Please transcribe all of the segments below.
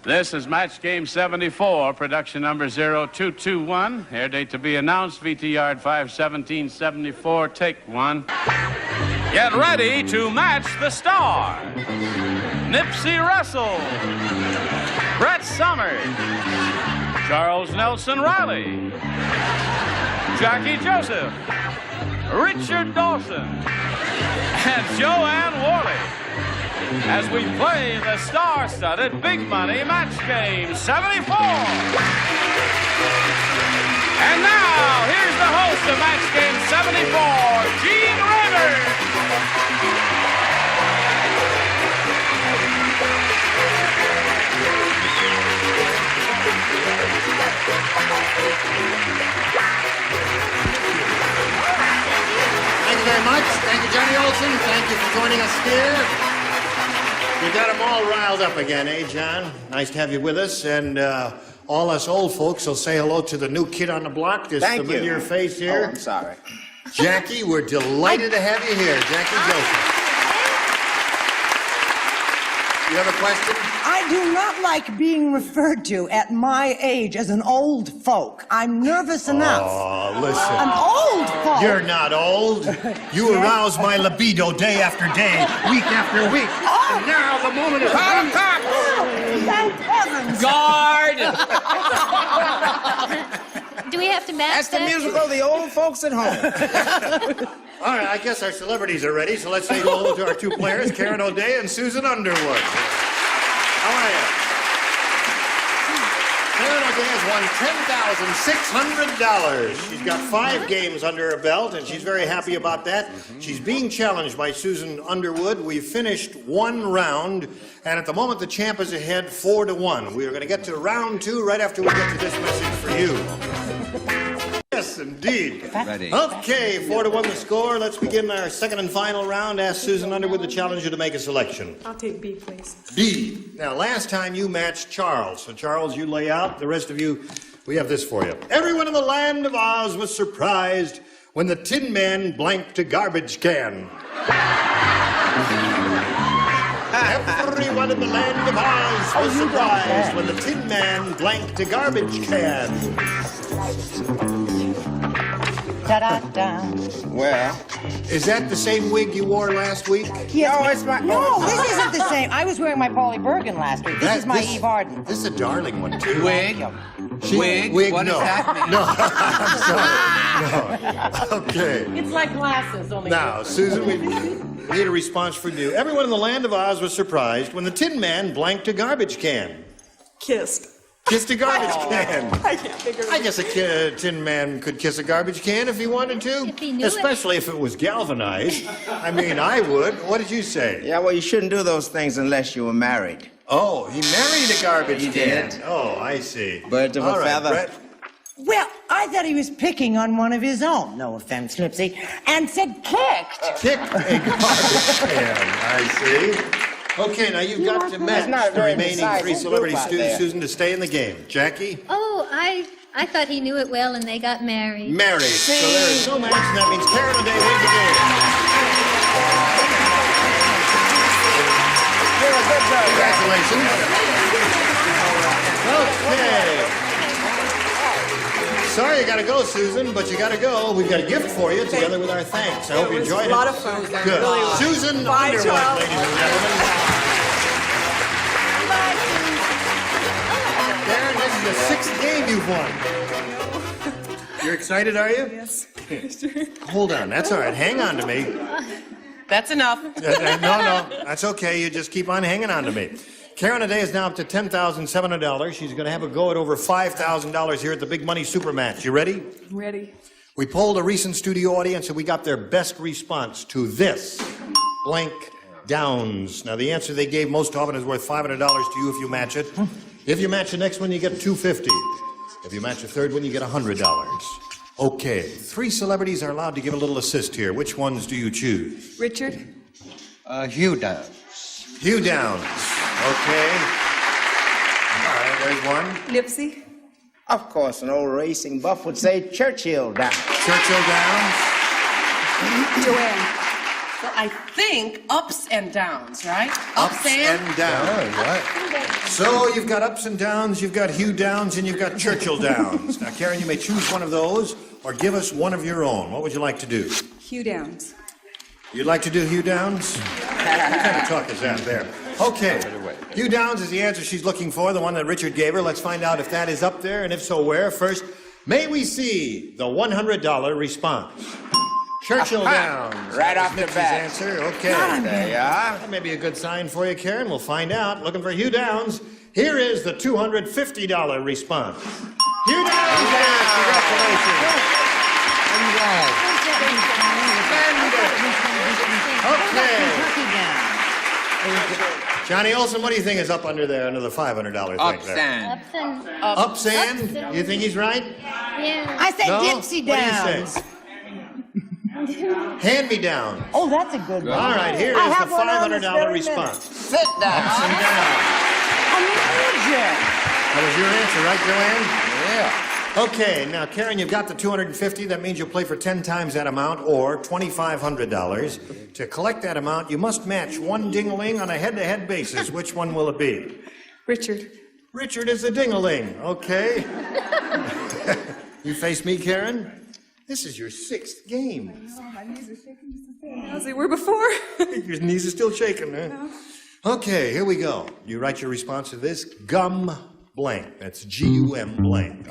This is match game 74, production number 0221. Air date to be announced, VT yard 51774, take one. Get ready to match the star. Nipsey Russell, Brett Summers, Charles Nelson Reilly, Jackie Joseph, Richard Dawson, and Joanne Worley, as we play the star-studded Big Money Match Game 74. And now, here's the host of Match Game 74, Gene Rivers. Thank you very much. Thank you, Johnny Olson. Thank you for joining us here. You got them all riled up again, eh, John? Nice to have you with us. And all us old folks will say hello to the new kid on the block, this familiar face here. Oh, I'm sorry. Jackie, we're delighted to have you here. Jackie Joseph. You have a question? I do not like being referred to at my age as an old folk. I'm nervous enough. Oh, listen. An old folk. You're not old. You arouse my libido day after day, week after week. Oh. And now the moment is Come. Oh, thank heavens. Guard! Do we have to match That's the musical, the old folks at home. All right, I guess our celebrities are ready, so let's say hello to our two players, Karen O'Day and Susan Underwood. How are you? Karen O'Day has won $10,600. She's got 5 games under her belt, and she's very happy about that. She's being challenged by Susan Underwood. We've finished 1 round, and at the moment the champ is ahead 4-1. We are going to get to round 2 right after we get to this message for you. Yes, indeed. Ready. Okay, 4-1 the score. Let's begin our second and final round. Ask Susan Underwood, the challenger, to make a selection. I'll take B, please. B. Now, last time you matched Charles. So, Charles, you lay out. The rest of you, we have this for you. Everyone in the land of Oz was surprised when the Tin Man blanked a garbage can. Everyone in the land of Oz was surprised when the Tin Man blanked a garbage can. Da-da-da. Well, Is that the same wig you wore last week? Yes, no, it's my... No, this isn't the same. I was wearing my Polly Bergen last week. This is my Eve Arden. This is a darling one, too. Wig? Wig? What No. does that mean? No, I'm sorry. No. Okay. It's like glasses, only. Now, Susan, we need a response from you. Everyone in the land of Oz was surprised when the Tin Man blanked a garbage can. Kissed. Kissed a garbage can. I can't figure it out. I guess a Tin Man could kiss a garbage can if he wanted to. If he knew it. Especially if it was galvanized. I mean, I would. What did you say? Yeah, well, you shouldn't do those things unless you were married. Oh, he married a garbage He can. did. Oh, I see. Birds of a All right, feather. Brett. Well, I thought he was picking on one of his own. No offense, Nipsey. And said kicked. Kicked a garbage can. I see. Okay, now you've got to match not a the very remaining decisive 3 celebrities, group out there. Susan, to stay in the game. Jackie? Oh, I thought he knew it well and they got married. Married. So there is no match, and that means Karen O'Day wins the game. You're a good girl, Congratulations. Okay. Sorry you gotta go, Susan, but you gotta go. We've got a gift for you together with our thanks. I hope you enjoyed it. It was a lot of fun. Good. Really was. Susan Bye, Underwood, Charles. ladies and gentlemen. Karen, this is the 6th game you've won. You're excited, are you? Yes. Hold on, that's all right. Hang on to me. That's enough. No, that's okay. You just keep on hanging on to me. Karen O'Day is now up to $10,700. She's going to have a go at over $5,000 here at the Big Money Super Match. You ready? I'm ready. We polled a recent studio audience and we got their best response to this blank downs. Now, the answer they gave most often is worth $500 to you if you match it. If you match the next one, you get $250. If you match the third one, you get $100. Okay, 3 celebrities are allowed to give a little assist here. Which ones do you choose? Richard? Hugh Downs. Hugh Downs. Okay. All right, there's one. Nipsey? Of course, an old racing buff would say Churchill Downs. Churchill Downs. Joanne? So I think ups and downs, right? Ups and downs. So you've got ups and downs, you've got Hugh Downs, and you've got Churchill Downs. Now, Karen, you may choose one of those or give us one of your own. What would you like to do? Hugh Downs. You'd like to do Hugh Downs? What kind of talk is that there? Okay. Hugh Downs is the answer she's looking for, the one that Richard gave her. Let's find out if that is up there, and if so, where. First, may we see the $100 response? Churchill Downs. Right off the Nipsey's bat. answer. Okay. There you are. That may be a good sign for you, Karen. We'll find out. Looking for Hugh Downs. Here is the $250 response. Hugh Downs! Congratulations. Okay. Johnny Olson, what do you think is up under there, under the $500 thing there? Ups and Ups and? You think he's right? yeah. I said No? Dipsy What do you Downs. say? Hand me down. Oh, that's a good one. All right, here I is the have one on this $500 very response. Sit Ups down. and downs. Amazing. That was your answer, right, Joanne? Yeah. Okay, now, Karen, you've got the $250. That means you'll play for 10 times that amount, or $2,500. To collect that amount, you must match one ding-a-ling on a head-to-head basis. Which one will it be? Richard. Richard is the ding-a-ling. Okay. You face me, Karen? This is your 6th game. As they were before. Your knees are still shaking, huh? Okay, here we go. You write your response to this. Gum blank. That's G-U-M blank.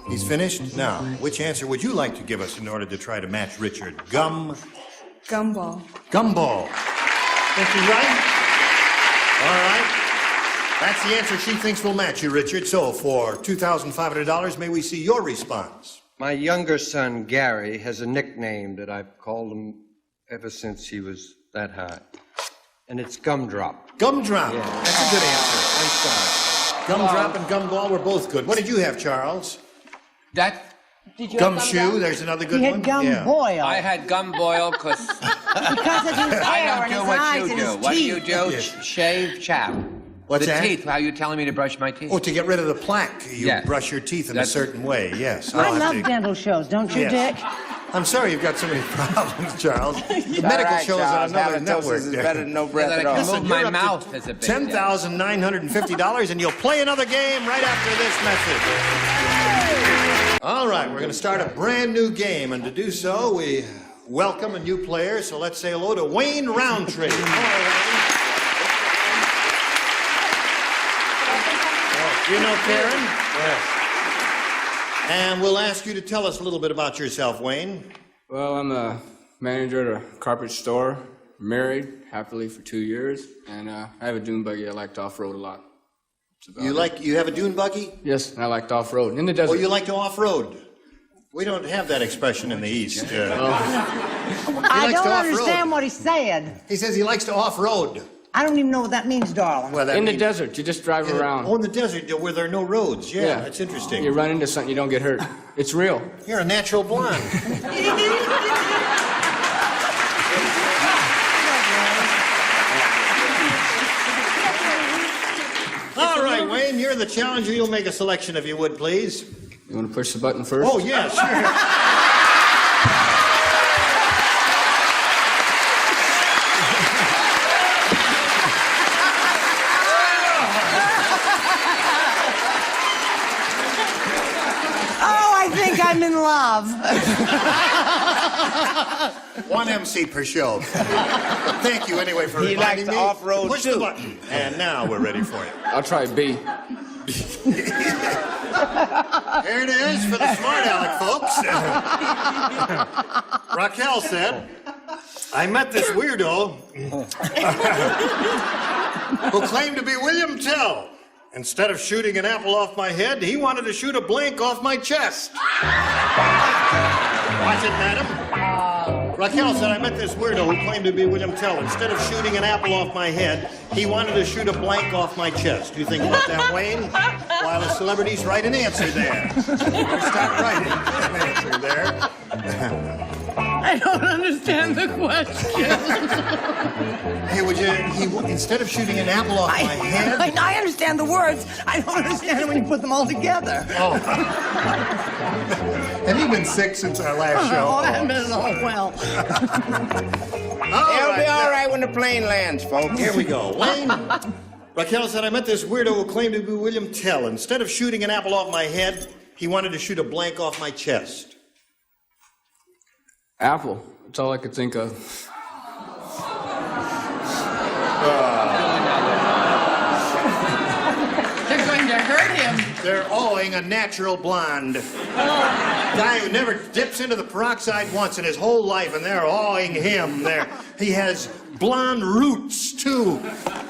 He's finished? Now, which answer would you like to give us in order to try to match Richard? Gumball. Gumball. Think he's right? All right. That's the answer she thinks will match you, Richard. So, for $2,500, may we see your response? My younger son, Gary, has a nickname that I've called him ever since he was that high. And it's Gumdrop. Gumdrop. Yeah. That's a good answer. I'm sorry. Gumdrop and Gumball were both good. What did you have, Charles? Gumshoe, there's another good He one. had gum boil. I had gum boil because Because of his I hair don't and do his what eyes you and do. his What do you teeth. do? Yes. Shave, chap. What's the that? teeth. How you telling me to brush my teeth? Oh, to get rid of the plaque, you Yes. brush your teeth in That's- a certain way. Yes. I I'll have love to- dental shows, don't you, Yes. Dick? I'm sorry you've got so many problems, Charles. The medical All right, shows Charles, on another halitosis network. is better than no breath That at I all. can Listen, move you're my up to mouth as a bit. $10,950, and you'll play another game right after this message. All right, we're going to start a brand new game, and to do so, we welcome a new player. So let's say hello to Wayne Roundtree. You know Karen? Yes. And we'll ask you to tell us a little bit about yourself, Wayne. Well, I'm a manager at a carpet store, married happily for 2 years, and I have a dune buggy. I like to off-road a lot. That's about it. You have a dune buggy? Yes, and I like to off-road in the desert. Or you like to off-road? We don't have that expression in the East. I likes don't to off-road. understand what he said. He says he likes to off-road. I don't even know what that means, darling. Well, that In the means- desert, you just drive around. Oh, in the desert where there are no roads. Yeah, that's interesting. You run into something, you don't get hurt. It's real. You're a natural blonde. All right, Wayne, you're the challenger. You'll make a selection if you would, please. You want to push the button first? Oh, yeah, sure. Oh, I think I'm in love. One MC per show. Thank you anyway for He reminding likes me. to off-road, Push too. the button. And now we're ready for you. I'll try B. Here it is for the smart aleck, folks. Raquel said, I met this weirdo who claimed to be William Tell. Instead of shooting an apple off my head, he wanted to shoot a blank off my chest. Watch it, madam. Raquel said, I met this weirdo who claimed to be William Tell. Instead of shooting an apple off my head, he wanted to shoot a blank off my chest. You think about that, Wayne? While the celebrities write an answer there. Start writing an answer there. I don't understand the question. Okay, would you, instead of shooting an apple off my head... I understand the words. I don't understand when you put them all together. Oh. Have you been sick since our last show? Oh, I haven't been at all well. It'll be all right when the plane lands, folks. Here we go. Wayne, Raquel said, I met this weirdo who claimed to be William Tell. Instead of shooting an apple off my head, he wanted to shoot a blank off my chest. Apple. That's all I could think of. They're going to hurt him. They're owing a natural blonde. Guy who never dips into the peroxide once in his whole life, and they're awing him. He has blonde roots, too.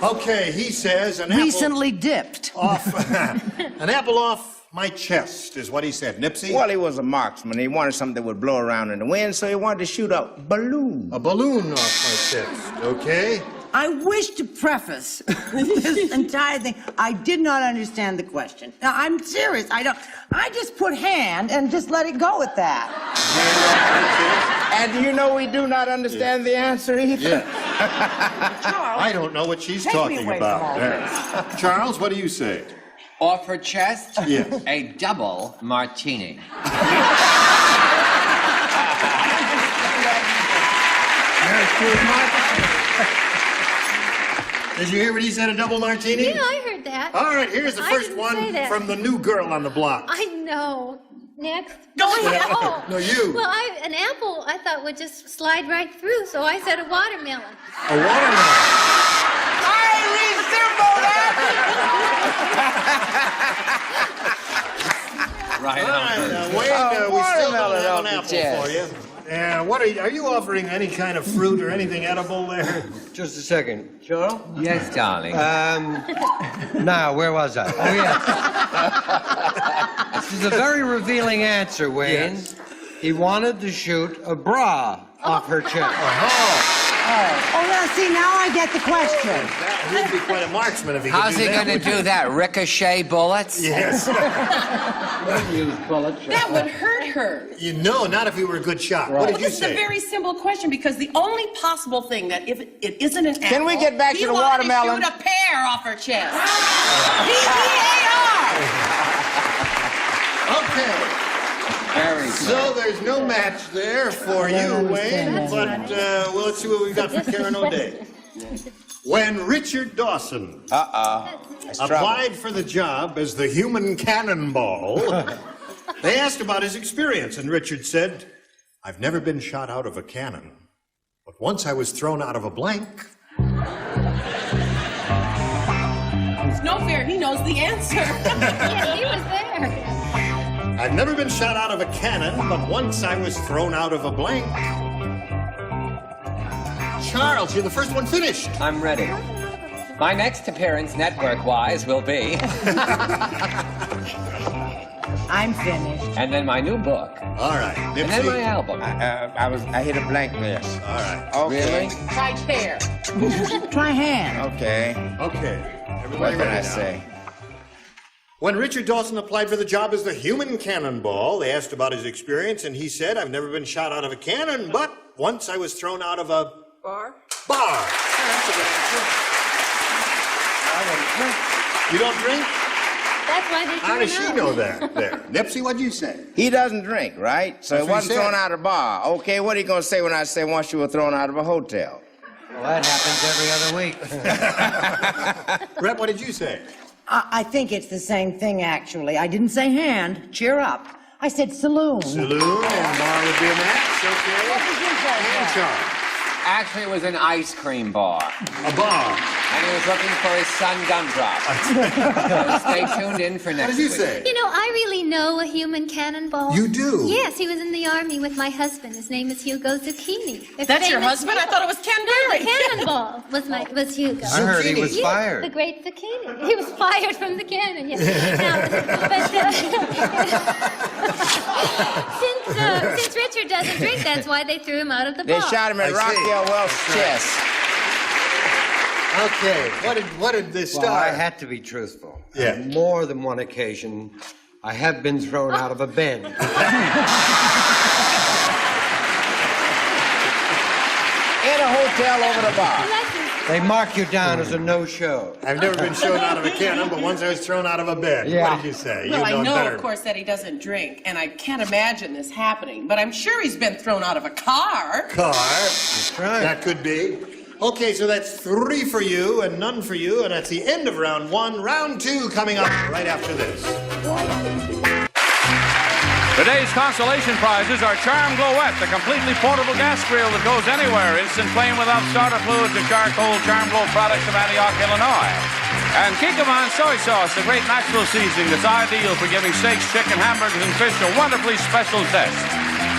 Okay, he says an Recently dipped. an apple off my chest is what he said. Nipsey? Well, he was a marksman. He wanted something that would blow around in the wind, so he wanted to shoot a balloon. A balloon off my chest, okay? I wish to preface this entire thing. I did not understand the question. Now, I'm serious. I just put hand and just let it go at that. And do you know we do not understand the answer either? Yeah. Charles, I don't know what she's take me talking away about. from all There. Charles, what do you say? Off her chest, Yes. a double martini. Did you hear what he said, a double martini? Yeah, I heard that. All right, here's the I first didn't one say that. from the new girl on the block. I know. Next. Go ahead. Oh. No, you. Well, an apple I thought would just slide right through, so I said a watermelon. A watermelon. Right All on. right, Wayne, we still don't watermelon have off an the apple chest. for you. What are you offering any kind of fruit or anything edible there? Just a second. Charles? Yes, darling. Now, where was I? Oh, yes. This is a very revealing answer, Wayne. Yes. He wanted to shoot a bra off her chest. Oh, now see, now I get the question. He'd be quite a marksman if he could How's do he that. going to do that? Ricochet bullets? Yes. That would hurt her. You know, not if he were a good shot. What did you This is a say? very simple question because the only possible thing that if it isn't an apple, Can we get back to the watermelon? He wanted to shoot a pear off her chest. P-E-A-R. Okay. Very good. So there's no match there for you, Wayne, but well, let's see what we've got for Karen O'Day. When Richard Dawson applied for the job as the human cannonball, they asked about his experience, and Richard said, I've never been shot out of a cannon, but once I was thrown out of a blank. It's no fair. He knows the answer. Yeah, he was there. I've never been shot out of a cannon, but once I was thrown out of a blank. Charles, you're the first one finished. I'm ready. My next appearance, network-wise, will be... I'm finished. and then my new book. All right, Nipsey. And then my album. I hit a blank there. All right. Okay. Really? Try pear. Try hand. Okay. Okay. What Everybody can I ready now? say? When Richard Dawson applied for the job as the human cannonball, they asked about his experience, and he said, I've never been shot out of a cannon, but once I was thrown out of a Bar. bar. You don't drink? That's why they threw How does him she out. know that? There. Nipsey, what'd you say? He doesn't drink, right? So That's he what he wasn't said. thrown out of the bar. Okay, what are you going to say when I say once you were thrown out of a hotel? Well, that happens every other week. Rep, what did you say? I think it's the same thing, actually. I didn't say hand. Cheer up. I said saloon. Saloon and bar would be a match, okay? And Charles. Actually, it was an ice cream bar. A bar. And he was looking for his son Gumdrop. So stay tuned in for What next did you week. say? You know, I really know a human cannonball. You do? Yes, he was in the army with my husband. His name is Hugo Zucchini. They're That's your famous husband? I thought it was Ken No, Berry. the cannonball was Hugo. I heard he was Yes, fired. the great Zucchini. He was fired from the cannon, yes. Now, since Richard doesn't drink, that's why they threw him out of the They bar. shot him at I see. Rockwell Welch's chest. Okay, what did this Well, star? I had to be truthful. Yeah. On more than one occasion, I have been thrown out of a bed. In a hotel over the bar. Lessons. They mark you down as a no-show. I've never been shown out of a cannon, but once I was thrown out of a bed. Yeah. What did you say? Well, you I know, better. of course, that he doesn't drink, and I can't imagine this happening, but I'm sure he's been thrown out of a car. That's right. That could be. Okay, so that's 3 for you and none for you, and that's the end of round 1. Round 2 coming up right after this. Today's consolation prizes are Charm Glowette, the completely portable gas grill that goes anywhere. Instant flame without starter fluid, the charcoal Charm Glow products of Antioch, Illinois. And Kikkoman soy sauce, the great natural seasoning that's ideal for giving steaks, chicken, hamburgers, and fish a wonderfully special test.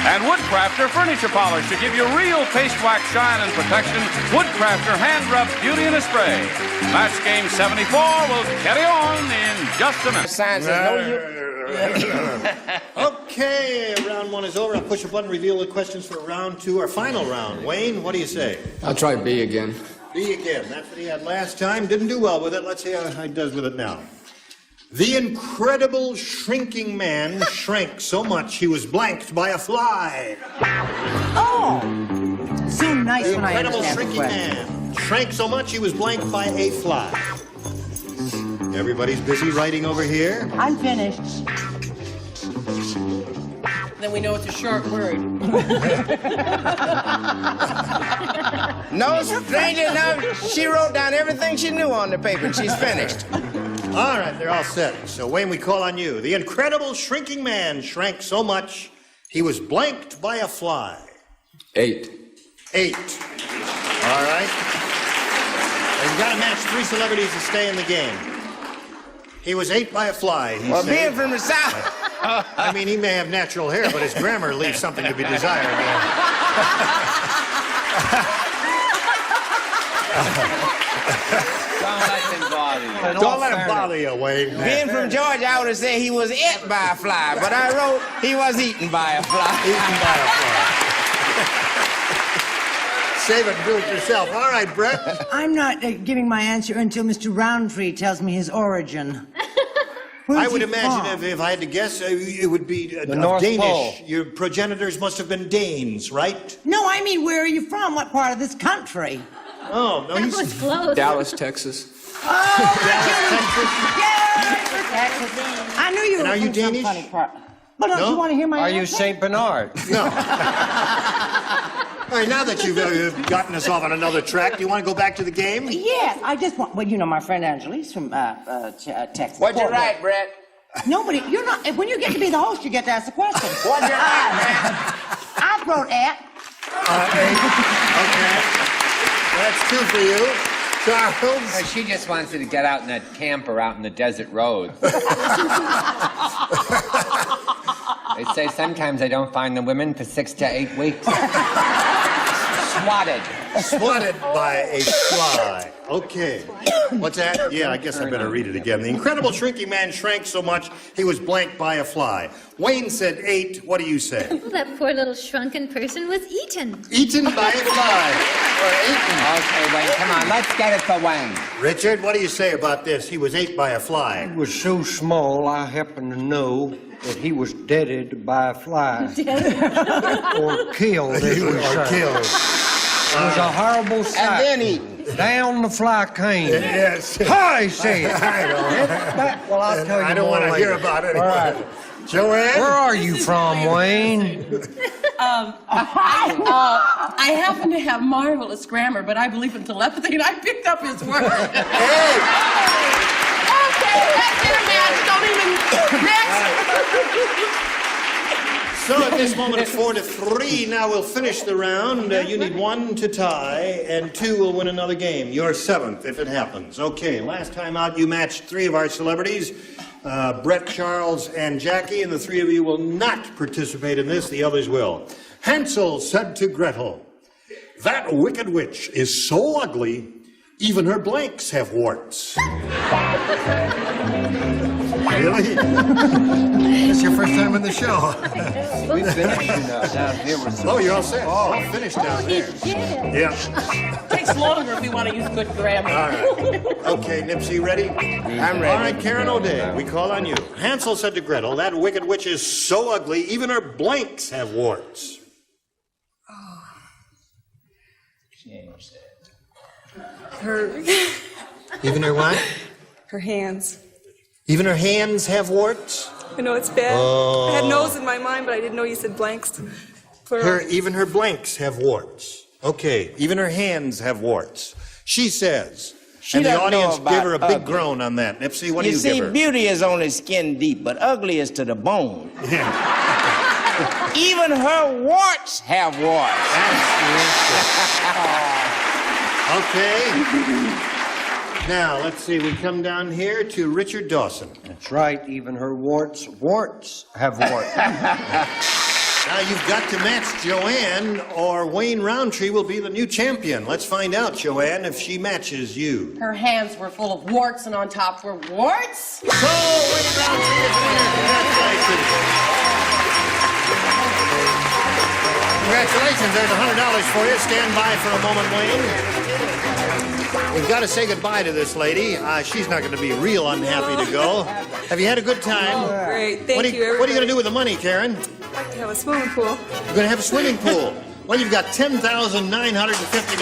And Woodcrafter furniture polish to give you real paste wax shine and protection. Woodcrafter hand rub beauty in a spray. Match game 74 will carry on in just a minute. Sign says no you. Okay, round 1 is over. I'll push a button, reveal the questions for round 2, our final round. Wayne, what do you say? I'll try B again. B again. That's what he had last time. Didn't do well with it. Let's see how he does with it now. The incredible shrinking man shrank so much he was blanked by a fly. Oh, so nice The when I incredible understand the shrinking question. man shrank so much he was blanked by a fly. Everybody's busy writing over here. I'm finished. Then we know it's a short word. No, stranger enough, she wrote down everything she knew on the paper, and she's finished. All right, they're all set. So, Wayne, we call on you. The incredible shrinking man shrank so much he was blanked by a fly. 8. 8. All right. You've got to match 3 celebrities to stay in the game. He was ate by a fly. Well, being from the South. I mean, he may have natural hair, but his grammar leaves something to be desired. Don't let them bother you. Don't let him bother you, Wayne. Being from Georgia, I would have said he was ate by a fly, but I wrote he was eaten by a fly. Eaten by a fly. Save it and do it yourself. All right, Brett. I'm not giving my answer until Mr. Roundtree tells me his origin. I would imagine if I had to guess, it would be North Danish. Pole. Your progenitors must have been Danes, right? No, I mean, where are you from? What part of this country? Oh, no, That was close. Dallas, Texas. Oh, Dallas, Richard! Yes! I knew you were And are you from some Danish? funny part. Well, don't No? you want to hear my Are answer? you St. Bernard? No. All right, now that you've gotten us off on another track, do you want to go back to the game? Yes, I just want. Well, you know, my friend Angelique's from Texas. What'd you Fort Worth. write, Brett? Nobody. You're not. When you get to be the host, you get to ask the question. What'd you write, Brett? I wrote at. 8. Okay. That's 2 for you. Charles. She just wants you to get out in that camper out in the desert road. They say sometimes they don't find the women for 6 to 8 weeks. Swatted. Swatted by a fly. Okay. What's that? Yeah, I guess I better read it again. The incredible shrinking man shrank so much he was blanked by a fly. Wayne said 8. What do you say? That poor little shrunken person was eaten. Eaten by a fly. Or eaten. Okay, Wayne, come on, let's get it for Wayne. Richard, what do you say about this? He was ate by a fly. He was so small, I happen to know that he was deaded by a fly. Or killed, as we say. Killed. It was a horrible sight. And then eaten. Down the fly came. Yes. Hi, say it. I know. Well, I'll tell you I don't more want to later. hear about it. All right. Joanne? Where are you from, Wayne? I happen to have marvelous grammar, but I believe in telepathy, and I picked up his word. Hey! Okay, that's it, man. Don't even... Next. So at this moment it's 4-3. Now we'll finish the round. You need 1 to tie, and 2 will win another game. You're 7th if it happens. Okay, last time out you matched 3 of our celebrities, Brett, Charles, and Jackie, and the 3 of you will not participate in this. The others will. Hansel said to Gretel, "That wicked witch is so ugly, even her blanks have warts." Really? It's your first time on the show. We finished down here with some... Oh, you're all set. Oh, finished down there. Yeah. Takes longer if we want to use good grammar. All right. Okay, Nipsey, ready? I'm ready. All right, Karen O'Day, we call on you. Hansel said to Gretel, "That wicked witch is so ugly, even her blanks have warts." Her, Even her what? her hands. Even her hands have warts? I know it's bad. I had nose in my mind, but I didn't know you said blanks. Even her blanks have warts. Okay, even her hands have warts. She says. And the audience gave her a big groan on that. Nipsey, what do you give her? You see, beauty is only skin deep, but ugly is to the bone. Yeah. Even her warts have warts. Okay. Now, let's see, we come down here to Richard Dawson. That's right, even her warts have warts. Now, you've got to match Joanne, or Wayne Roundtree will be the new champion. Let's find out, Joanne, if she matches you. Her hands were full of warts, and on top were warts. So, Wayne Roundtree is winner. Congratulations. Congratulations, there's $100 for you. Stand by for a moment, Wayne. We've got to say goodbye to this lady. She's not going to be real unhappy to go. Have you had a good time? Great, thank you, everybody. What are you going to do with the money, Karen? I'd like to have a swimming pool. You're going to have a swimming pool. Well, you've got $10,950. Congratulations,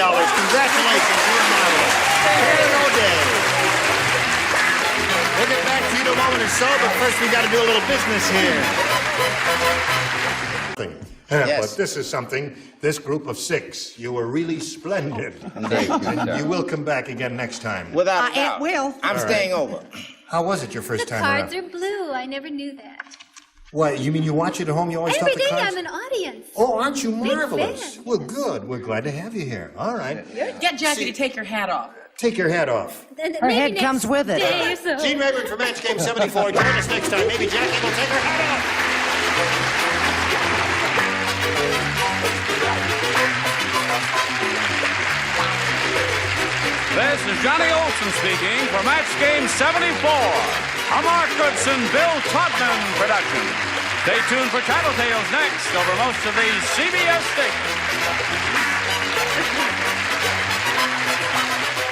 you're marvelous. Karen O'Day. We'll get back to you in a moment or so, but first we got to do a little business here. Yes. But this is something, this group of 6, you were really splendid. Indeed. You will come back again next time. Without a doubt. Aunt Will. I'm staying over. How was it your first The time cards around? are blue. I never knew that. What, you mean you watch it at home? You always Every thought the day cards? I'm an audience. Oh, aren't you Big marvelous? fan. Well, good. We're glad to have you here. All right. Get Jackie to take your hat off. Take your hat off. Her head comes with it. Day or so. Gene Rayburn for Match Game 74. Join us next time. Maybe Jackie will take her hat off. This is Johnny Olson speaking for Match Game 74, a Mark Goodson, Bill Todman production. Stay tuned for Tattletales next over most of these CBS stations.